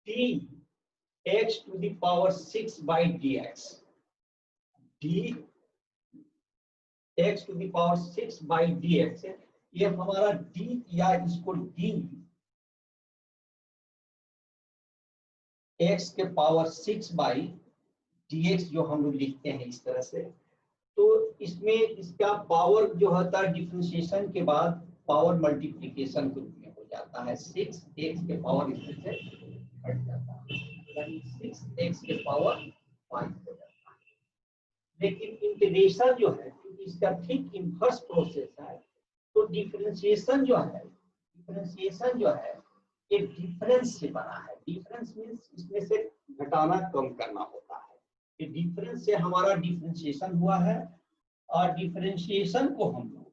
D x to the power 6 by d x, d x to the power 6 by d x, ये हमारा d या इसको d x के power 6 by d x जो हम लोग लिखते हैं इस तरह से। तो इसमें इसका पावर जो होता है डिफरेंशिएशन के बाद पावर मल्टीप्लिकेशन के रूप में हो जाता है, 6 एक्स के पावर इसमें से हट जाता है, यानी 6 एक्स के पावर 5 हो जाता है। लेकिन इंटीग्रेशन जो है क्योंकि इसका ठीक इनवर्स प्रोसेस है, तो डिफरेंशिएशन जो है ये डिफरेंस से बना है। डिफरेंस मीन्स इसमें से घटाना कम करना होता है। ये डिफरेंस से हमारा डिफरेंशिएशन हुआ है, और डिफरेंशिएशन को हम लोग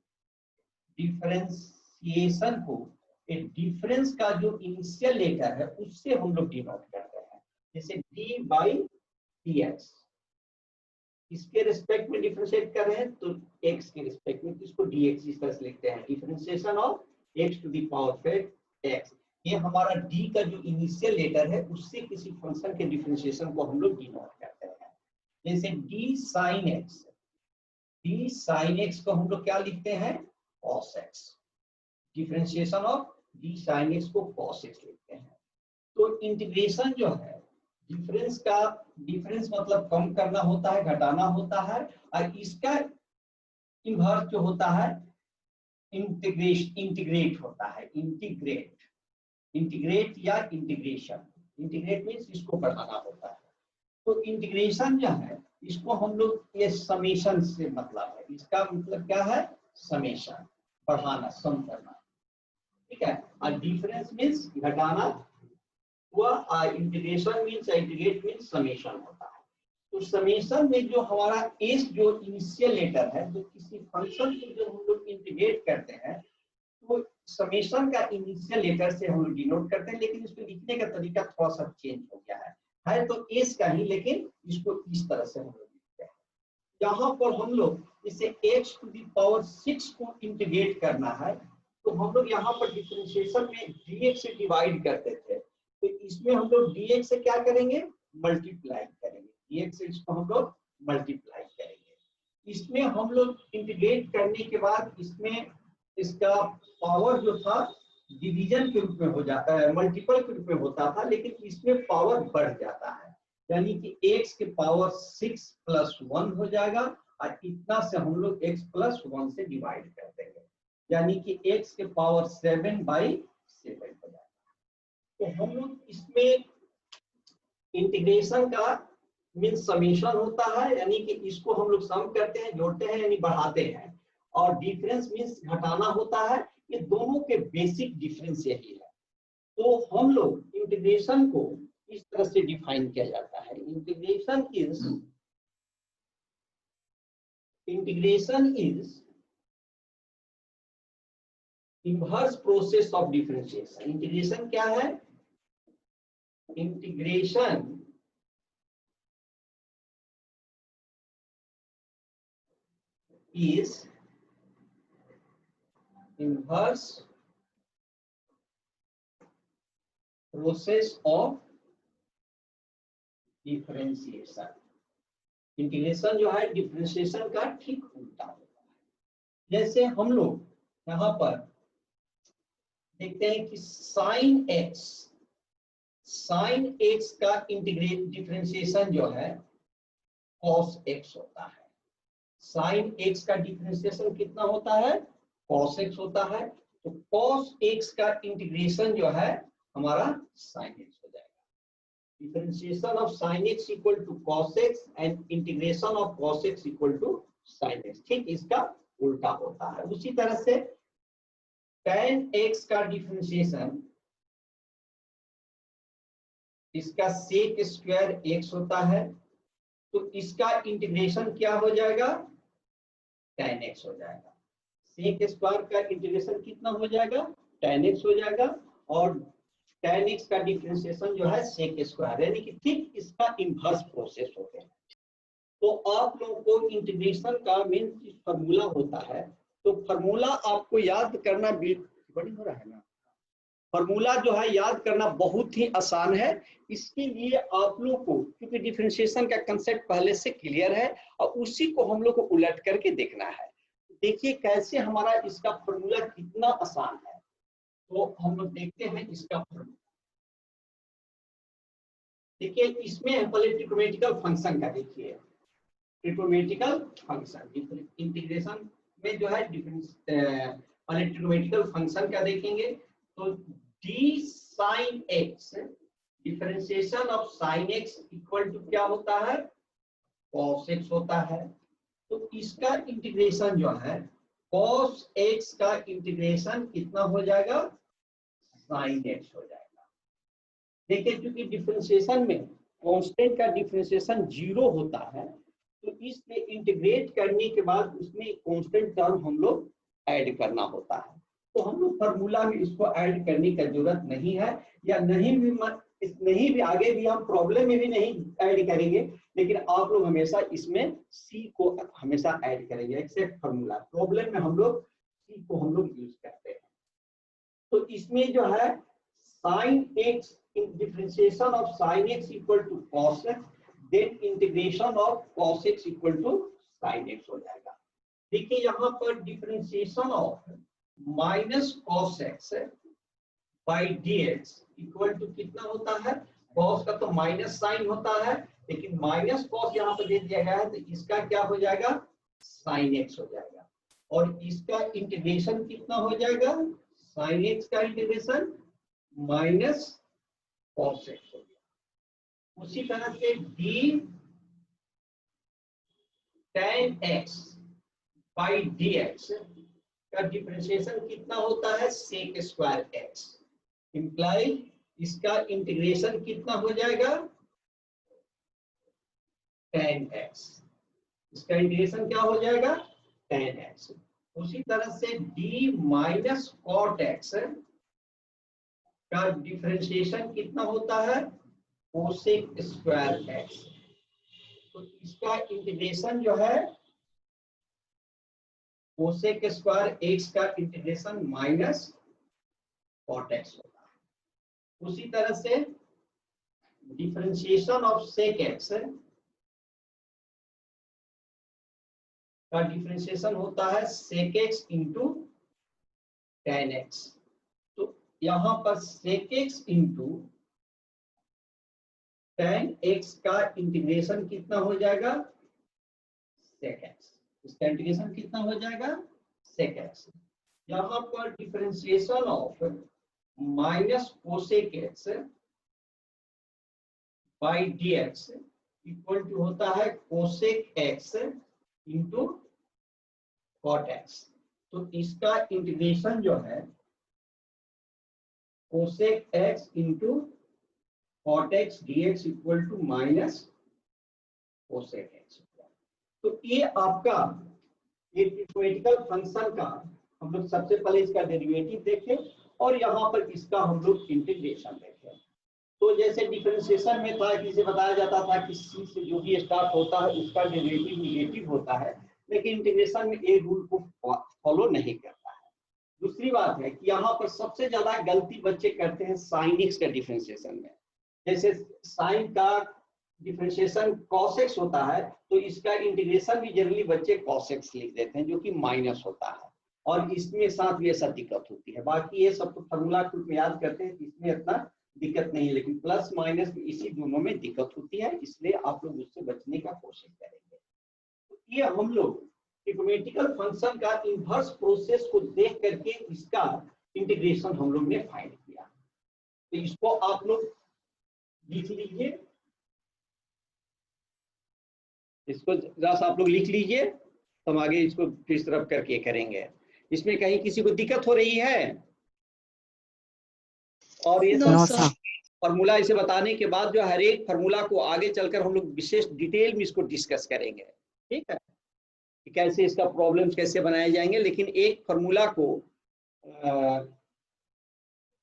डिफरेंस का जो इनिशियल लेटर है उससे हम लोग डिनोट करते हैं। जैसे डी बाई डी एक्स, इसके रिस्पेक्ट में डिफरेंशिएट कर रहे हैं तो एक्स के रिस्पेक्ट में, इसको डी एक्स इस तरह से लिखते हैं, differentiation of x to the power x. ये हमारा डी का जो इनिशियल लेटर है उससे किसी फंक्शन के डिफरेंशिएशन को हम लोग डिनोट करते हैं। जैसे डी साइन एक्स को हम लोग क्या लिखते हैं, cos x. Differentiation of D sine x को कॉस एक्स लिखते हैं। तो इंटीग्रेशन जो है डिफरेंस मतलब कम करना होता है, घटाना होता है, और इसका इन्वर्स जो होता है इंटीग्रेट होता है। इंटीग्रेट या इंटीग्रेशन, इंटीग्रेट मीन्स इसको बढ़ाना होता है। तो इंटीग्रेशन जो है इसको हम लोग ये समेशन से मतलब है, इसका मतलब क्या है, समेशन, बढ़ाना, सम करना, ठीक है। और डिफरेंस मीन्स घटाना हुआ, और integration means integrate means summation होता है। तो समेशन में जो हमारा एस जो इनिशियल लेटर है, जो किसी फंक्शन को जब हम लोग इंटीग्रेट करते हैं तो समेशन का इनिशियल लेटर से हम लोग डिनोट करते हैं, लेकिन इसको लिखने का तरीका थोड़ा सा चेंज हो गया है तो एस का ही, लेकिन इसको इस तरह से हम लोग लिखते हैं। यहाँ पर हम लोग इसे x टू द पावर 6 को इंटीग्रेट करना है, तो हम लोग यहाँ पर डिफरेंशिएशन में dx से डिवाइड करते थे, तो इसमें हम लोग dx से क्या करेंगे, मल्टीप्लाई करेंगे, dx से इसको हम लोग मल्टीप्लाई करेंगे। इसमें हम लोग इंटीग्रेट करने के बाद इसमें इसका पावर जो था डिवीजन के रूप में हो जाता है, मल्टीपल के रूप में होता था, लेकिन इसमें पावर बढ़ जाता है, यानी कि x के पावर 6 + 1 हो जाएगा, और इतना से हम लोग x + 1 से डिवाइड कर देंगे, यानी कि x के पावर 7/7 हो जाएगा। तो हम लोग इसमें इंटीग्रेशन का मीन्स समेशन होता है, यानी कि इसको हम लोग सम करते हैं, जोड़ते हैं यानी बढ़ाते हैं, और डिफरेंस मीन्स घटाना होता है। ये दोनों के बेसिक डिफरेंस यही है। तो हम लोग इंटीग्रेशन को इस तरह से डिफाइन किया जाता है, integration is inverse process of differentiation. Integration क्या है, integration is inverse process of differentiation। Integration जो है डिफरेंशिएशन का ठीक उल्टा होता है। जैसे हम लोग यहाँ पर देखते हैं कि साइन एक्स का इंटीग्रेट डिफरेंशिएशन जो है cos x होता है। साइन x का डिफरेंशिएशन कितना होता है, cos x होता है। तो cos x का इंटीग्रेशन जो है हमारा sin x हो जाएगा। Differentiation of sin x equal to cos x and integration of cos x equal to sin x, ठीक इसका उल्टा होता है। उसी तरह से tan x का डिफरेंशिएशन इसका sec² x होता है, तो इसका इंटीग्रेशन क्या हो जाएगा, tan x हो जाएगा। sec² का इंटीग्रेशन कितना हो जाएगा, tan x हो जाएगा, और tan x का डिफरेंशिएशन जो है sec², यानी कि ठीक इसका इनवर्स प्रोसेस होते हैं। तो आप लोगों को इंटीग्रेशन का मेन फार्मूला होता है, तो फार्मूला आपको याद करना बड़ी हो रहा है ना। फॉर्मूला जो है याद करना बहुत ही आसान है। इसके लिए आप लोग को, क्योंकि डिफरेंशिएशन का कंसेप्ट पहले से क्लियर है और उसी को हम लोग को उलट करके देखना है। देखिए कैसे हमारा इसका फॉर्मूला कितना आसान है। तो हम लोग देखते हैं इसका फॉर्मूला। देखिए इसमें पहले ट्रिग्नोमेट्रिकल फंक्शन का देखिए, ट्रिग्नोमेट्रिकल फंक्शन इंटीग्रेशन में जो है पहले ट्रिग्नोमेट्रिकल फंक्शन का देखेंगे। तो d sin x, differentiation of sin x equal to क्या होता है, cos x होता है। तो इसका इंटीग्रेशन जो है cos x का इंटीग्रेशन कितना हो जाएगा, sin x हो जाएगा। देखिए क्योंकि डिफरेंशिएशन में कांस्टेंट का डिफरेंशिएशन 0 होता है, तो इसलिए इंटीग्रेट करने के बाद उसमें कांस्टेंट टर्म हम लोग ऐड करना होता है। तो हम लोग फॉर्मूला में इसको ऐड करने की जरूरत नहीं है, या नहीं भी आगे भी हम प्रॉब्लम में भी नहीं ऐड करेंगे, लेकिन आप लोग हमेशा इसमें सी को हमेशा ऐड करेंगे एक्सेप्ट फॉर्मूला। प्रॉब्लम में हम लोग सी को हम लोग यूज करते हैं। तो इसमें जो है sin x, differentiation of sin x equal to cos x, then integration of cos x equal to sin x हो जाएगा। देखिए यहाँ पर differentiation of minus cos x by dx equal to कितना होता है, cos का तो माइनस साइन होता है, लेकिन माइनस cos यहाँ पर दे दिया गया है, तो इसका क्या हो जाएगा, sin x हो जाएगा। और इसका इंटीग्रेशन कितना हो जाएगा, sin x का इंटीग्रेशन माइनस cos x हो गया। उसी तरह से d tan x by dx का डिफरेंशिएशन कितना होता है, sec स्क्वायर x, इम्प्लाई इसका इंटीग्रेशन कितना हो जाएगा, tan x, इसका इंटीग्रेशन क्या हो जाएगा, tan x। उसी तरह से d माइनस cot x का डिफरेंशिएशन कितना होता है, कोसेक स्क्वायर x। तो इसका इंटीग्रेशन जो है कोसेक स्क्वायर x का इंटीग्रेशन माइनस cot x होता है। उसी तरह से डिफरेंशिएशन ऑफ सेक x का डिफरेंशिएशन होता है सेक x इंटू tan x। तो यहाँ पर सेक x इंटू tan x का इंटीग्रेशन कितना हो जाएगा, सेक x, इसका इंटीग्रेशन कितना हो जाएगा, सेक x। यहाँ पर differentiation of minus cosec x by dx equal to होता है cosec x into cot x। तो इसका इंटीग्रेशन जो है cosec x into cot x dx equal to minus cosec x। तो ये आपका ये ट्रिग्नोमेट्रिकल फंक्शन का हम लोग सबसे पहले इसका डेरिवेटिव देखें और यहाँ पर इसका हम लोग इंटीग्रेशन देखें। तो जैसे डिफरेंशिएशन में था कि इसे बताया जाता था कि सी से जो भी स्टार्ट होता है उसका डेरिवेटिव निगेटिव होता है, लेकिन इंटीग्रेशन में ये रूल को फॉलो नहीं करता है। दूसरी बात है कि यहाँ पर सबसे ज्यादा गलती बच्चे करते हैं साइन एक्स का डिफरेंशिएशन में। जैसे साइन का डिफरेंशिएशन cos x होता है, तो इसका इंटीग्रेशन भी जनरली बच्चे cos x लिख देते हैं जो कि माइनस होता है, और इसमें साथ भी ऐसा दिक्कत होती है। बाकी ये सब तो फॉर्मूला खुद में याद करते हैं, इसमें इतना दिक्कत नहीं है, लेकिन प्लस माइनस इसी दोनों में दिक्कत होती है, इसलिए आप लोग उससे बचने का कोशिश करेंगे। तो ये हम लोग ट्रिग्नोमेट्रिकल फंक्शन का इनवर्स प्रोसेस को देख करके इसका इंटीग्रेशन हम लोग ने फाइंड किया। तो इसको आप लोग लिख लीजिए, इसको जरा सा आप लोग लिख लीजिए, तो हम आगे इसको फिर इस तरफ करके करेंगे। इसमें कहीं किसी को दिक्कत हो रही है? और ये सब फॉर्मूला इसे बताने के बाद जो हर एक फॉर्मूला को आगे चलकर हम लोग विशेष डिटेल में इसको डिस्कस करेंगे, ठीक है, कि कैसे इसका प्रॉब्लम्स कैसे बनाए जाएंगे। लेकिन एक फॉर्मूला को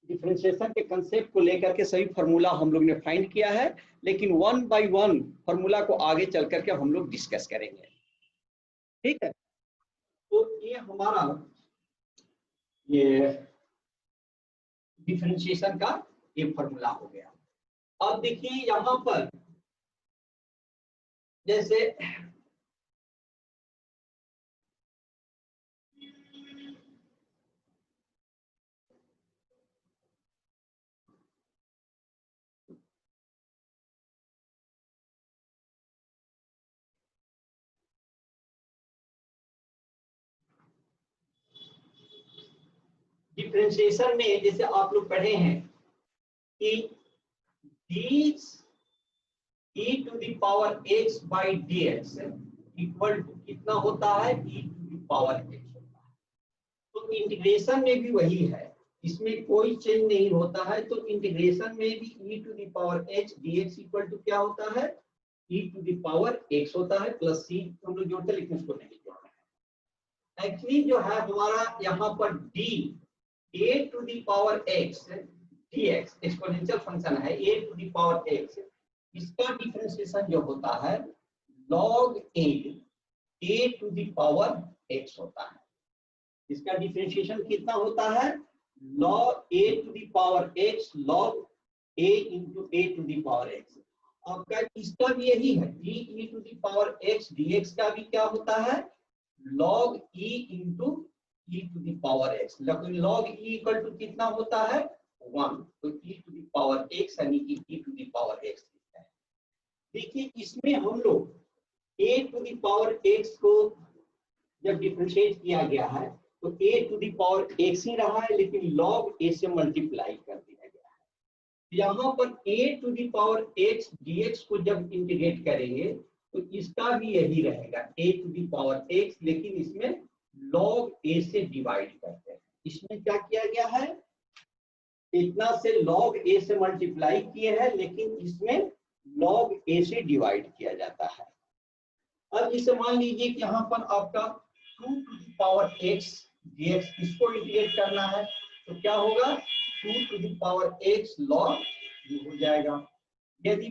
डिफरेंशिएशन के कंसेप्ट को लेकर के सभी फॉर्मूला हम लोग ने फाइंड किया है, लेकिन वन बाय वन फॉर्मूला को आगे चल करके हम लोग डिस्कस करेंगे, ठीक है। तो ये हमारा ये डिफरेंशिएशन का ये फॉर्मूला हो गया। अब देखिए यहाँ पर जैसे डिफरेंशिएशन में जैसे आप लोग पढ़े हैं कि dx e to the power x by dx equal to कितना होता है, e to the power x होता है। तो इंटीग्रेशन में भी वही है, इसमें कोई चेंज नहीं होता है। तो इंटीग्रेशन में भी e to the power h dx equal to क्या होता है, e to the power x होता है प्लस c हम लोग जोड़ते लेकिन उसको नहीं जोड़ना है। एक्चुअली जो है हमारा यहाँ पर d a to the power x dx exponential function है a to the power x, इसका डिफरेंशिएशन जो होता है log a to the power x होता है। इसका डिफरेंशिएशन कितना होता है, log a to the power x log a into a to the power x। आपका इसका भी यही है, d e to the power x dx का भी क्या होता है, log e into e to the power x। log e equal to कितना होता है 1, तो e to the power x यानी कि e to the power x लिखते हैं। देखिए इसमें हम लोग a to the power x को जब डिफरेंशिएट किया गया है तो a to the power x ही रहा है, लेकिन log a से मल्टीप्लाई कर दिया गया है। यहाँ पर a to the power x dx को जब इंटीग्रेट करेंगे तो इसका भी यही रहेगा a to the power x, लेकिन इसमें log a से डिवाइड करते हैं। इसमें क्या किया गया है, इतना से log a से मल्टीप्लाई किए हैं, लेकिन इसमें log a से डिवाइड किया जाता है। अब इसे मान लीजिए कि यहाँ पर आपका 2 to the power x dx इसको इंटीग्रेट करना है, तो क्या होगा 2 to the power x log ये हो जाएगा। यदि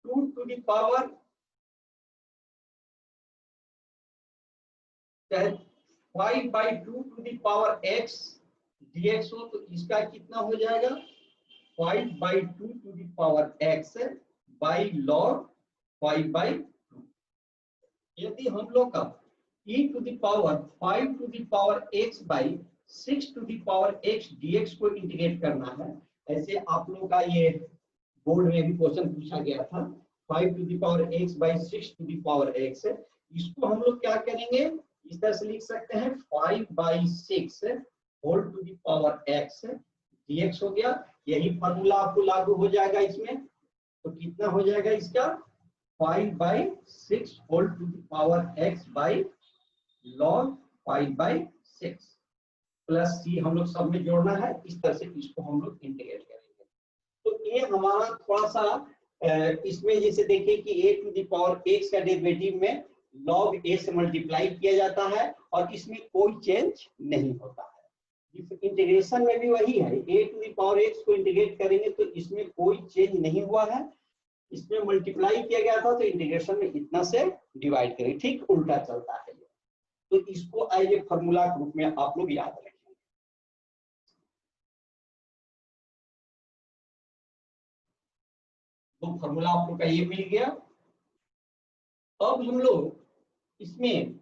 2 to the power 5 by 2 to the power x dx हो तो इसका कितना हो जाएगा 5 by 2 to the power x by log 5 by 2। यदि हम लोग का e to the power 5 to the power x by 6 to the power x dx को इंटीग्रेट करना है, ऐसे आप लोगों का ये बोर्ड में भी क्वेश्चन पूछा गया था 5 to the power x by 6 to the power x। इसको हम लोग क्या करेंगे, इस तरह से लिख सकते हैं 5 by 6 whole to the power x dx हो गया। यही फॉर्मूला आपको लागू हो जाएगा इसमें, तो कितना हो जाएगा इसका 5 by 6 whole to the power x by log 5 by 6 plus c हम लोग सब में जोड़ना है। इस तरह से इसको हम लोग इंटीग्रेट करेंगे। तो ये हमारा थोड़ा सा इसमें जैसे देखिए कि a to the power x का डेरिवेटिव में log a से मल्टीप्लाई किया जाता है और इसमें कोई चेंज नहीं होता है। इंटीग्रेशन में भी वही है, a to the power x को इंटीग्रेट करेंगे तो इसमें कोई चेंज नहीं हुआ है, इसमें मल्टीप्लाई किया गया था तो इंटीग्रेशन में इतना से डिवाइड करेंगे, ठीक उल्टा चलता है। तो इसको एज ए फॉर्मूला के रूप में आप लोग याद रखें। तो फॉर्मूला आप लोग का ये मिल गया। अब हम लोग इसमें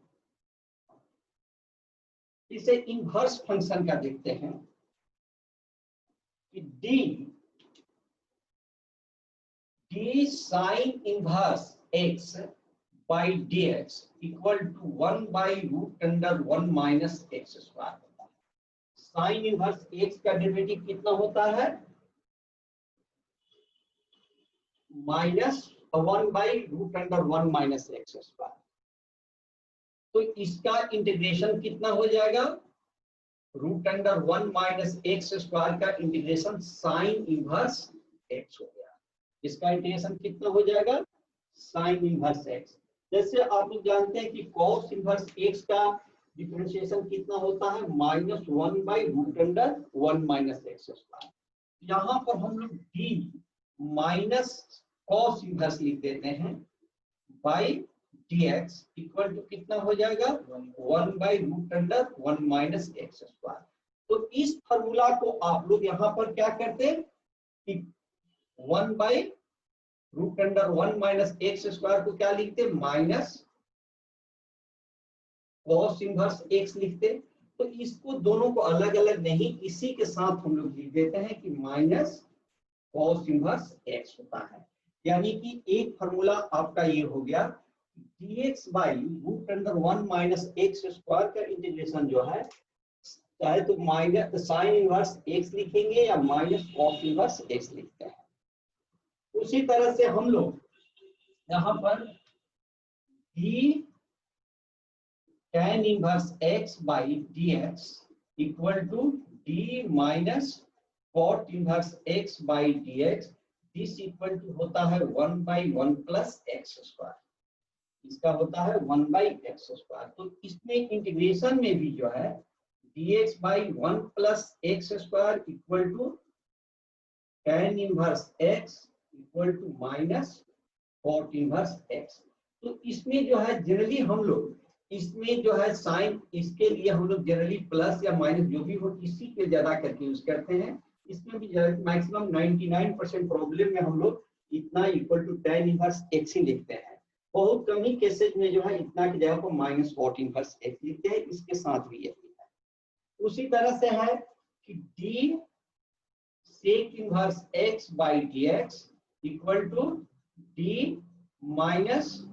इसे इनवर्स फंक्शन का देखते हैं कि d sine inverse x by dx equal to 1 by root under 1 minus x square होता है। साइन इनवर्स x का डेरिवेटिव कितना होता है -1 by root under 1 minus x square. तो इसका इंटीग्रेशन कितना हो जाएगा root under 1 minus x square का इंटीग्रेशन साइन इनवर्स x हो गया। इसका इंटीग्रेशन कितना हो जाएगा साइन इनवर्स x। जैसे आप लोग जानते हैं कि cos इनवर्स x का डिफरेंशिएशन कितना होता है -1 by root under 1 minus x square. यहाँ पर हम लोग d माइनस cos इनवर्स लिख देते हैं बाई dx इक्वल टू कितना हो जाएगा 1 by root under 1 minus x square. तो इस फॉर्मूला को आप लोग यहाँ पर क्या करते हैं कि 1/√1 माइनस एक्स स्क्वायर को क्या लिखते माइनस cos इनवर्स x लिखते। तो इसको दोनों को अलग अलग नहीं, इसी के साथ हम लोग लिख देते हैं कि माइनस cos इनवर्स x होता है। यानी कि एक फॉर्मूला आपका ये हो गया dx by √1 minus x square का इंटीग्रेशन जो है, चाहे तो माइनस साइन इनवर्स x लिखेंगे या माइनस cos इनवर्स x लिखते हैं। उसी तरह से हम लोग यहाँ पर d tan inverse x by dx equal to d minus cot inverse x by dx, this equal to होता है 1/1 प्लस एक्स स्क्वायर, इसका होता है 1/x स्क्वायर। तो इसमें इंटीग्रेशन में भी जो है dx by 1 plus x square equal to tan inverse x equal to minus cot inverse x। तो इसमें जो है जनरली हम लोग इसमें जो है साइन, इसके लिए हम लोग जनरली प्लस या माइनस जो भी हो इसी के ज्यादा करके यूज करते हैं। इसमें भी मैक्सिमम 99% प्रॉब्लम में हम लोग इतना equal to tan inverse x ही लिखते हैं। बहुत कम ही केसेज में जो है इतना की जगह पर माइनस cot इनवर्स x लिखते हैं, इसके साथ भी यही है। उसी तरह से है कि d sec inverse x by dx equal to d minus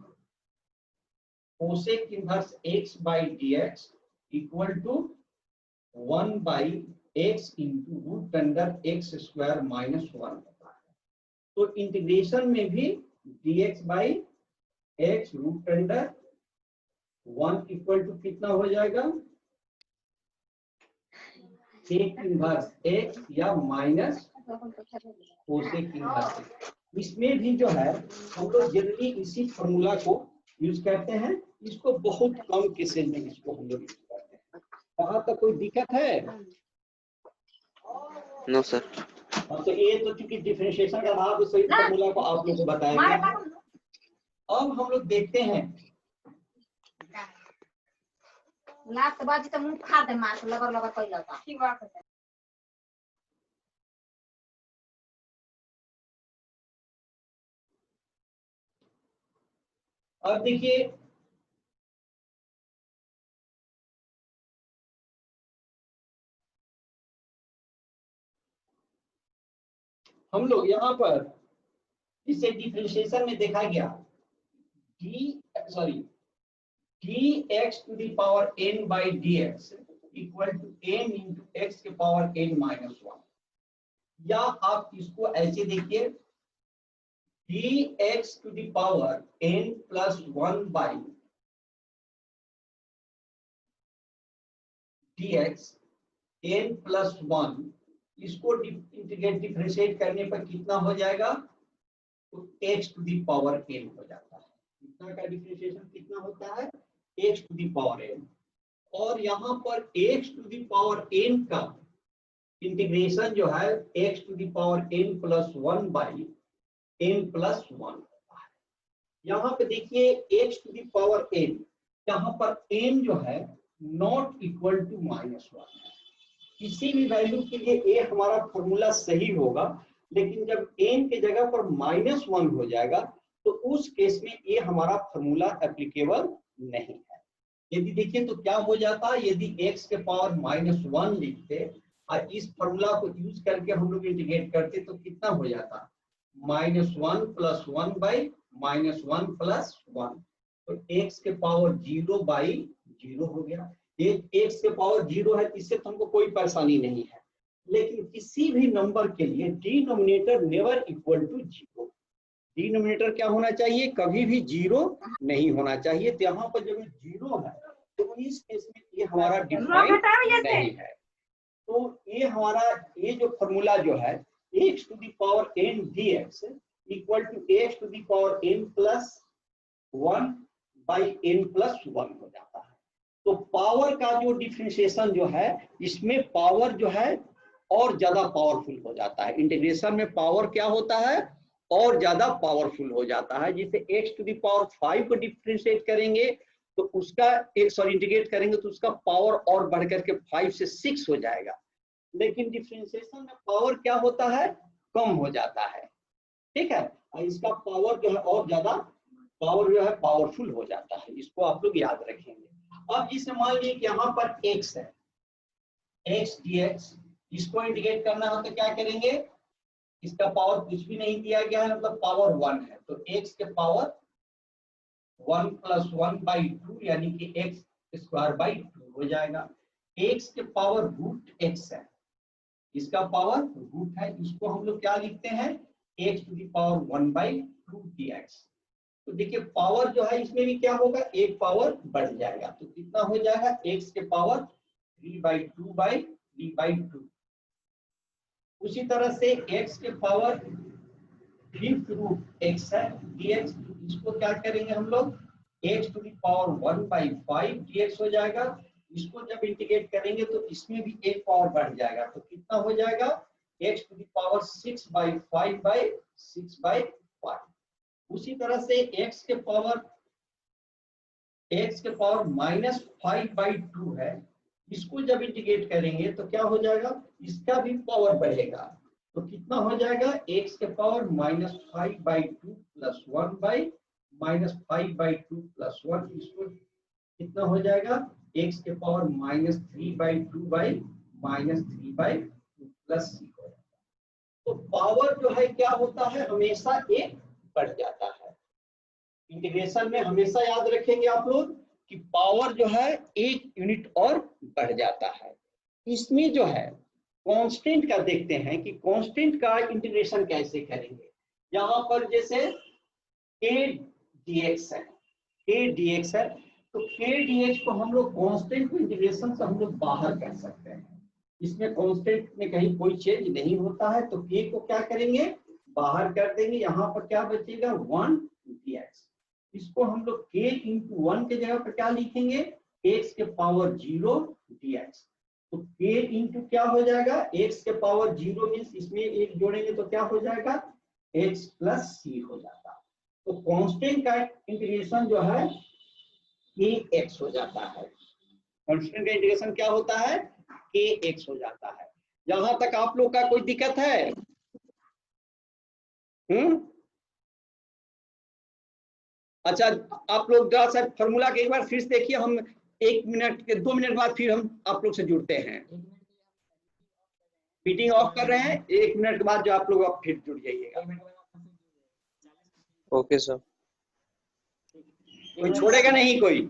cosec inverse x by dx equal to 1/x into √x square minus 1 होता है। तो इंटीग्रेशन में भी dx by x √1 equal to कितना हो जाएगा sec इनवर्स x या minus cosec inverse x। इसमें भी जो है हम लोग जनरली इसी फॉर्मूला को यूज करते हैं, इसको बहुत कम केसेज में इसको हम लोग यूज करते हैं। वहां तक कोई दिक्कत है? No sir. तो ये तो चूंकि डिफरेंशिएशन का भाव सही फॉर्मूला को आप लोग को बताया गया है। अब हम लोग देखते हैं लास्ट बाजी तो मुंह खा दे मार लगर लगर कोई लगा ठीक बात है। अब देखिए हम लोग यहाँ पर इसे डिफरेंशिएशन में देखा गया dx to the power n by dx equal to n into x के पावर n माइनस 1, या आप इसको ऐसे देखिए dx to the power n plus 1 by dx n plus 1, इसको इंटीग्रेट डिफरेंशिएट करने पर कितना हो जाएगा, तो x to the power n हो जाता है। इतना का डिफरेंशिएशन कितना होता है, x to the power n। और यहाँ पर x to the power n का इंटीग्रेशन जो है x to the power n plus 1 by n plus 1 होता है। यहाँ पे देखिए x to the power n, यहाँ पर n जो है नॉट इक्वल टू माइनस 1 है। किसी भी वैल्यू के लिए a हमारा फॉर्मूला सही होगा, लेकिन जब n के जगह पर माइनस 1 हो जाएगा तो उस केस में ये हमारा फॉर्मूला एप्लीकेबल नहीं है। यदि देखिए तो क्या हो जाता है, यदि x के पावर -1 लिखते और इस फॉर्मूला को यूज करके हम लोग इंटीग्रेट करते तो कितना हो जाता, -1 प्लस 1 बाई -1 प्लस 1, तो x के पावर 0/0 हो गया। x के पावर 0 है, इससे तो हमको कोई परेशानी नहीं है, लेकिन किसी भी नंबर के लिए denominator never equal to 0। Denominator क्या होना चाहिए, कभी भी 0 नहीं होना चाहिए। तो यहाँ पर जब 0 है तो इस केस में ये हमारा डिफाइंड नहीं है। तो ये हमारा ये जो फॉर्मूला जो है x to the power n dx equal to x to the power n plus 1 by n plus 1 हो जाता है। तो पावर का जो डिफरेंशिएशन जो है, इसमें पावर जो है और ज्यादा पावरफुल हो जाता है। इंटीग्रेशन में पावर क्या होता है, और ज्यादा पावरफुल हो जाता है। जिसे x to the power 5 को डिफरेंशिएट करेंगे तो उसका इंटीग्रेट करेंगे तो उसका पावर और बढ़ करके 5 से 6 हो जाएगा। लेकिन डिफरेंशिएशन में पावर क्या होता है, कम हो जाता है, ठीक है। और इसका पावर जो है और ज्यादा पावर जो है पावरफुल हो जाता है, इसको आप लोग याद रखेंगे। अब जिसे मान लीजिए कि यहाँ पर x है, x dx, इसको इंटीग्रेट करना हो तो क्या करेंगे, इसका पावर कुछ भी नहीं दिया गया है, मतलब पावर 1 है, तो x के पावर 1 + 1/2 यानी कि x² 2 हो जाएगा। x के पावर √x है, इसका पावर रूट है, इसको हम लोग क्या लिखते हैं, x⁴ 1/2 dx। तो देखिए पावर जो है इसमें भी क्या होगा, एक पावर बढ़ जाएगा, तो कितना हो जाएगा, x के पावर 3/2/3/2। उसी तरह से x के पावर 5√x है dx, इसको क्या करेंगे हम लोग, x⁴ 1/5 dx हो जाएगा। इसको जब इंटीग्रेट करेंगे तो इसमें भी एक पावर बढ़ जाएगा, तो कितना हो जाएगा, x⁴ 6/5/6/5। उसी तरह से x के पावर -5/2 है, इसको जब इंटीग्रेट करेंगे तो क्या हो जाएगा, इसका भी पावर बढ़ेगा, तो कितना हो जाएगा, x के पावर -5/2 + 1/-5/2 + 1, इसको कितना हो जाएगा, x के पावर -3/2/-3/2 प्लस c हो जाएगा। तो पावर जो है क्या होता है, हमेशा एक बढ़ जाता है। इंटीग्रेशन में हमेशा याद रखेंगे आप लोग कि पावर जो है एक यूनिट और बढ़ जाता है। इसमें जो है कांस्टेंट का देखते हैं कि कांस्टेंट का इंटीग्रेशन कैसे करेंगे। यहाँ पर जैसे k dx है, तो k dx को हम लोग कांस्टेंट को इंटीग्रेशन से हम लोग बाहर कर सकते हैं। इसमें कांस्टेंट में कहीं कोई चेंज नहीं होता है, तो k को क्या करेंगे, बाहर कर देंगे, यहाँ पर क्या बचेगा, 1 dx। इसको हम लोग k × 1 के जगह पर क्या लिखेंगे, x के पावर 0 dx। तो k इंटू क्या हो जाएगा, x के पावर 0 मीन्स इसमें एक जोड़ेंगे तो क्या हो जाएगा, x + c हो जाता है। तो कांस्टेंट का इंटीग्रेशन जो है kx हो जाता है। कांस्टेंट का इंटीग्रेशन क्या होता है, kx हो जाता है। यहां तक आप लोग का कोई दिक्कत है? अच्छा, आप लोग जरा सा फॉर्मूला के एक बार फिर से देखिए, हम 1 मिनट के 2 मिनट बाद फिर हम आप लोग से जुड़ते हैं। मीटिंग ऑफ कर रहे हैं, 1 मिनट के बाद जो आप लोग अब फिर जुड़ जाइएगा। Okay sir. कोई छोड़ेगा नहीं कोई।